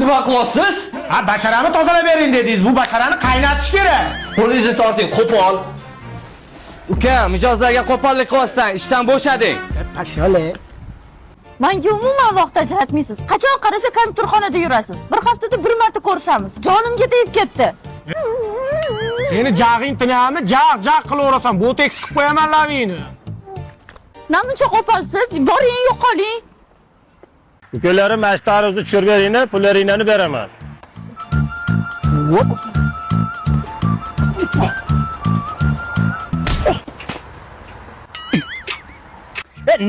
Nima qilyapsiz? Ha, basharani tozalab bering dedingiz. Bu basharani qaynatish kerak. Qo'lingizni torting, qo'pol. Uka, mijozlarga qo'pollik qilyapsan, ishdan bo'shading. Pashole. Menga umuman vaqt ajratmaysiz. Qachon qarasa kompyuterxonada yurasiz. Bir haftada bir marta ko'rishamiz. Jonimga tegib ketdi. Seni jag'ing tinami? Jag qilaverasan. Botoks qilib qo'yaman lavingni. Namuncha qo'polsiz? Boring, yo'qoling. Ukalarim mashtarimizni tushirganingni pullaringni beraman.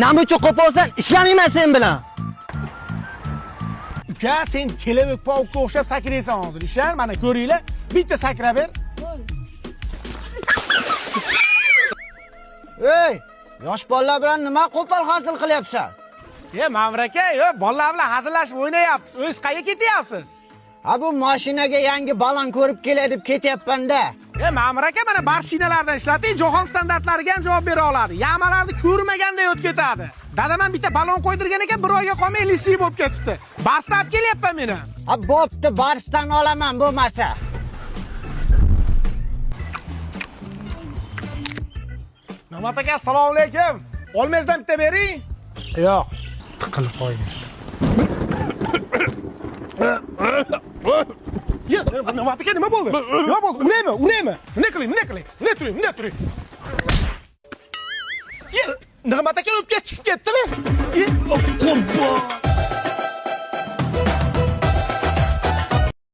Nima uchun qo'polsan? Ishlamayman sen bilan. Uka, sen chelevik pavukka o'xshab sakraysan hozir. Ishlar, mana ko'ringlar. Bitta sakrab ber. Ey, yosh bolalar bilan nima qo'pol hazil qilyapsan? Ma'mur aka, bolalar bilan hazillashib o'ynayapsiz. O'z qayerga ketyapsiz? Ha bu mashinaga yangi balon ko'rib kelay deb ketyapman-da. Ma'mur aka, mana mashinalardan ishlating, jahon standartlariga ham javob bera oladi. Yamalarni ko'rmaganday o'tib ketadi. Dadaman bitta balon qo'ydirgan ekan, bir oyga qolmay lisiy bo'lib ketibdi. Barsdan olib kelyapman meni. Ha bo'pti, barsdan olaman bo'lmasa. Navbat aka, assalomu alaykum. Olmazdan bitta bering. Yo'q, tiqilib qo'ydi. Navbat aka, nima bo'ldi? Nima bo'ldi? Uraymi? Nima qiling? Nima turing? Navbat aka o'pka chiqib ketdimi? Qo'rqma.